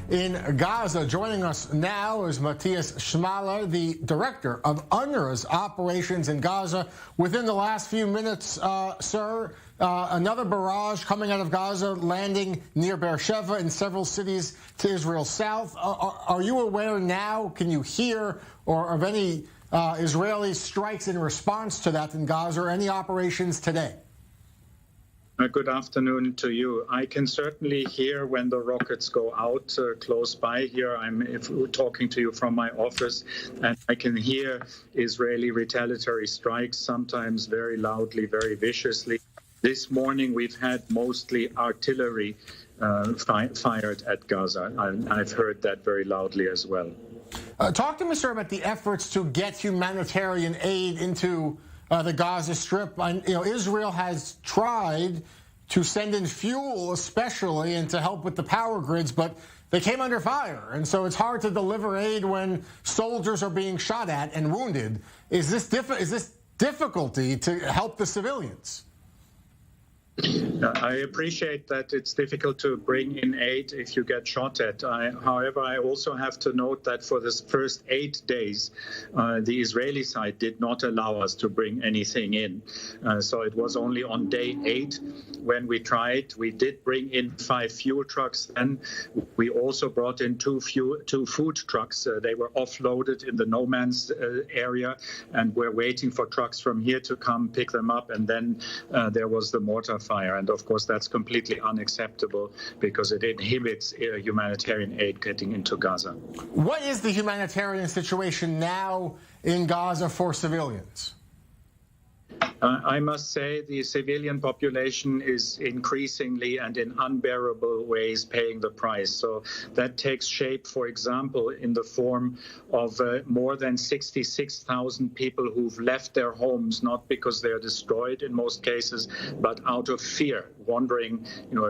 in Gaza. Joining us now is Matthias Schmaler, the director of UNRWA's operations in Gaza. Within the last few minutes, sir, another barrage coming out of Gaza, landing near Beersheba and several cities to Israel's south. Are you aware now, can you hear, or of any Israeli strikes in response to that in Gaza, or any operations today? Good afternoon to you. I can certainly hear when the rockets go out close by here. I'm talking to you from my office, and I can hear Israeli retaliatory strikes, sometimes very loudly, very viciously. This morning we've had mostly artillery fired at Gaza. I've heard that very loudly as well. Talk to me, sir, about the efforts to get humanitarian aid into the Gaza Strip. Israel has tried to send in fuel, especially, and to help with the power grids, but they came under fire. And so it's hard to deliver aid when soldiers are being shot at and wounded. Is this difficulty to help the civilians? I appreciate that it's difficult to bring in aid if you get shot at. However, I also have to note that for the first 8 days, the Israeli side did not allow us to bring anything in. So it was only on day 8 when we tried. We did bring in 5 fuel trucks, and we also brought in 2 food trucks. They were offloaded in the no man's area, and we're waiting for trucks from here to come pick them up. And then there was the mortar fire, and of course that's completely unacceptable because it inhibits humanitarian aid getting into Gaza. What is the humanitarian situation now in Gaza for civilians? I must say the civilian population is increasingly and in unbearable ways paying the price. So that takes shape, for example, in the form of more than 66,000 people who've left their homes, not because they're destroyed in most cases, but out of fear, wandering,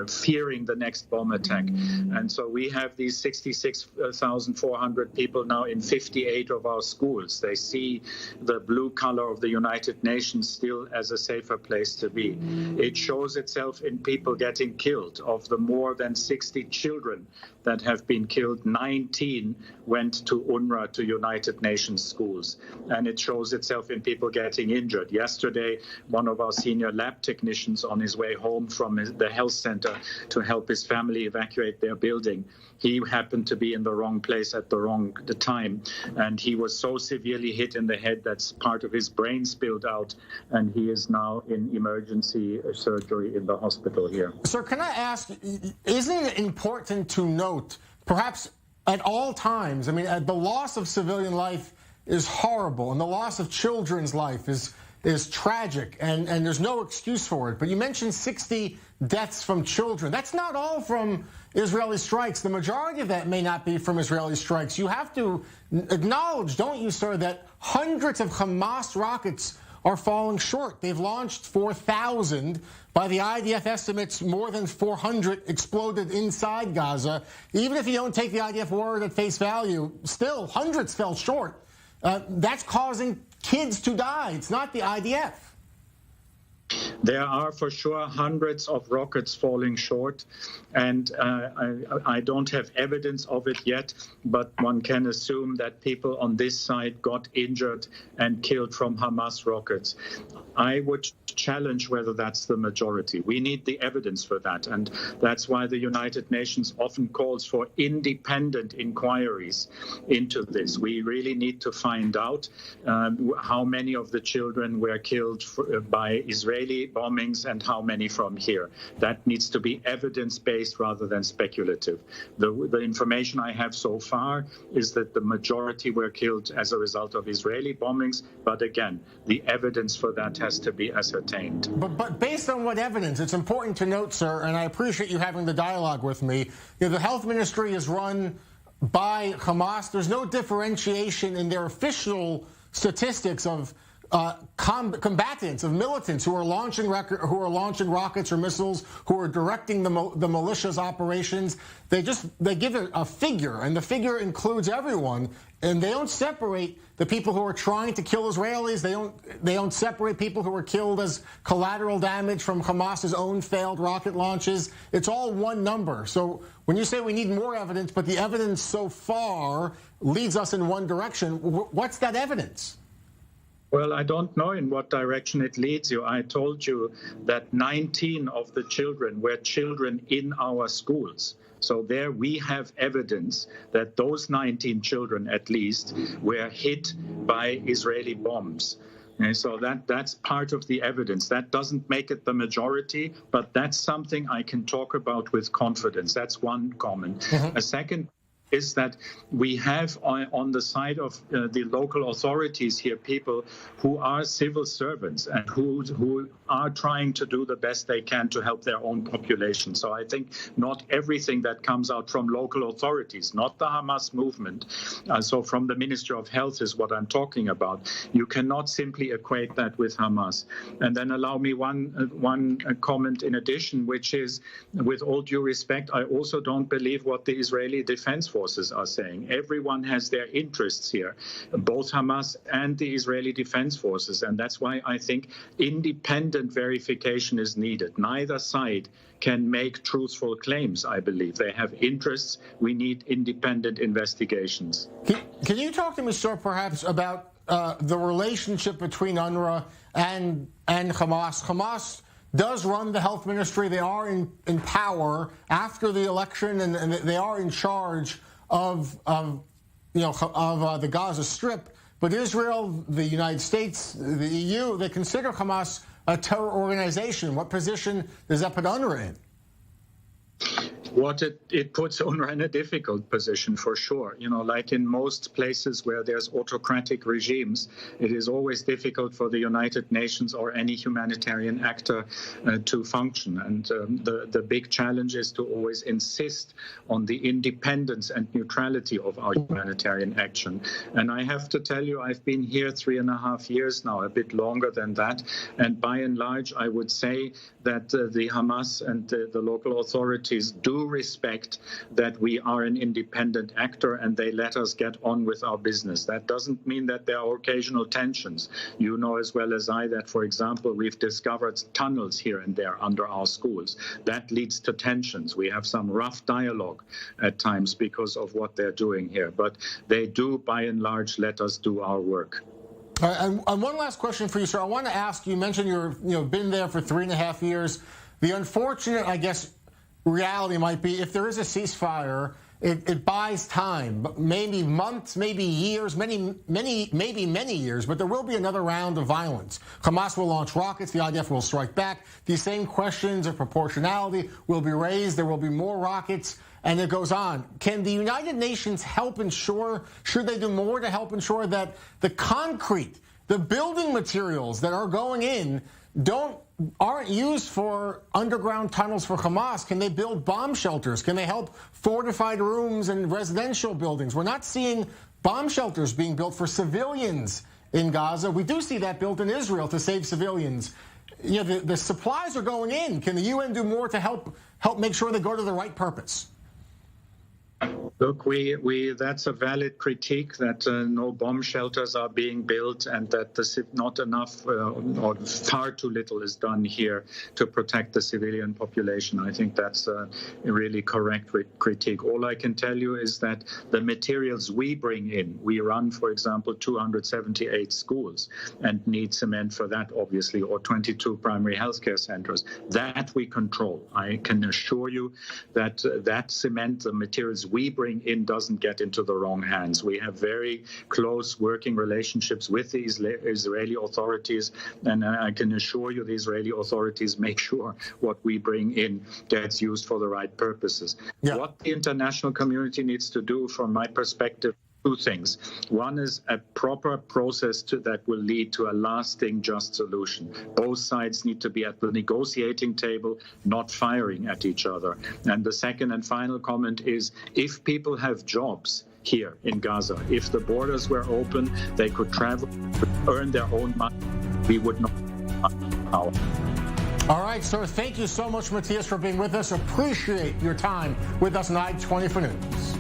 fearing the next bomb attack. And so we have these 66,400 people now in 58 of our schools. They see the blue color of the United Nations still as a safer place to be. It shows itself in people getting killed. Of the more than 60 children that have been killed, 19 went to UNRWA, to United Nations schools. And it shows itself in people getting injured. Yesterday, one of our senior lab technicians on his way home from the health center to help his family evacuate their building, he happened to be in the wrong place at the time. And he was so severely hit in the head that part of his brain spilled out, and he is now in emergency surgery in the hospital here. Sir, can I ask, isn't it important to note, perhaps at all times, the loss of civilian life is horrible, and the loss of children's life is tragic, and there's no excuse for it. But you mentioned 60 deaths from children. That's not all from Israeli strikes. The majority of that may not be from Israeli strikes. You have to acknowledge, don't you, sir, that hundreds of Hamas rockets are falling short. They've launched 4,000. By the IDF estimates, more than 400 exploded inside Gaza. Even if you don't take the IDF word at face value, still hundreds fell short. That's causing kids to die. It's not the IDF. There are for sure hundreds of rockets falling short, and I don't have evidence of it yet, but one can assume that people on this side got injured and killed from Hamas rockets. I would challenge whether that's the majority. We need the evidence for that, and that's why the United Nations often calls for independent inquiries into this. We really need to find out how many of the children were killed by Israeli bombings and how many from here. That needs to be evidence-based rather than speculative. The information I have so far is that the majority were killed as a result of Israeli bombings, but again, the evidence for that has to be ascertained. But based on what evidence? It's important to note, sir, and I appreciate you having the dialogue with me. The health ministry is run by Hamas. There's no differentiation in their official statistics of combatants, of militants who are launching rockets or missiles, who are directing the militia's operations. They give a figure, and the figure includes everyone, and they don't separate the people who are trying to kill Israelis. They don't separate people who are killed as collateral damage from Hamas's own failed rocket launches. It's all one number. So When you say we need more evidence, but the evidence so far leads us in one direction, what's that evidence? Well, I don't know in what direction it leads you. I told you that 19 of the children were children in our schools. So there we have evidence that those 19 children, at least, were hit by Israeli bombs. And so that's part of the evidence. That doesn't make it the majority, but that's something I can talk about with confidence. That's one comment. Mm-hmm. A second is that we have on the side of the local authorities here people who are civil servants and who are trying to do the best they can to help their own population. So I think not everything that comes out from local authorities, not the Hamas movement, so from the Ministry of Health is what I'm talking about. You cannot simply equate that with Hamas. And then allow me one comment in addition, which is, with all due respect, I also don't believe what the Israeli Defense Forces are saying. Everyone has their interests here, both Hamas and the Israeli Defense Forces, and that's why I think independent verification is needed. Neither side can make truthful claims, I believe. They have interests. We need independent investigations. Can you talk to me, sir, perhaps about the relationship between UNRWA and Hamas? Hamas does run the health ministry. They are in power after the election, and they are in charge of the Gaza Strip. But Israel, the United States, the EU, they consider Hamas a terror organization. What position does that put UNRWA in? What it puts UNRWA in a difficult position, for sure. You know, like in most places where there's autocratic regimes, it is always difficult for the United Nations or any humanitarian actor to function. And the big challenge is to always insist on the independence and neutrality of our humanitarian action. And I have to tell you, I've been here 3.5 years now, a bit longer than that. And by and large, I would say that the Hamas and the local authorities do respect that we are an independent actor and they let us get on with our business. That doesn't mean that there are occasional tensions. You know as well as I that, for example, we've discovered tunnels here and there under our schools. That leads to tensions. We have some rough dialogue at times because of what they're doing here. But they do, by and large, let us do our work. And one last question for you, sir. I want to ask, you mentioned you've been there for 3.5 years. The unfortunate, I guess, reality might be if there is a ceasefire, it buys time, maybe months, maybe years, maybe many years, but there will be another round of violence. Hamas will launch rockets, the IDF will strike back. These same questions of proportionality will be raised, there will be more rockets, and it goes on. Can the United Nations help ensure, should they do more to help ensure that the concrete, the building materials that are going in aren't used for underground tunnels for Hamas? Can they build bomb shelters? Can they help fortified rooms and residential buildings? We're not seeing bomb shelters being built for civilians in Gaza. We do see that built in Israel to save civilians. You know, the supplies are going in. Can the UN do more to help make sure they go to the right purpose? Look, that's a valid critique that no bomb shelters are being built and that not enough or far too little is done here to protect the civilian population. I think that's a really correct critique. All I can tell you is that the materials we bring in, we run, for example, 278 schools and need cement for that, obviously, or 22 primary healthcare centers. That we control. I can assure you that that cement, the materials we bring in, doesn't get into the wrong hands. We have very close working relationships with the Israeli authorities, and I can assure you the Israeli authorities make sure what we bring in gets used for the right purposes. Yeah. What the international community needs to do, from my perspective, two things. One is a proper process that will lead to a lasting, just solution. Both sides need to be at the negotiating table, not firing at each other. And the second and final comment is, if people have jobs here in Gaza, if the borders were open, they could travel, earn their own money, we would not have power. All right, sir. Thank you so much, Matthias, for being with us. Appreciate your time with us on I-24 News.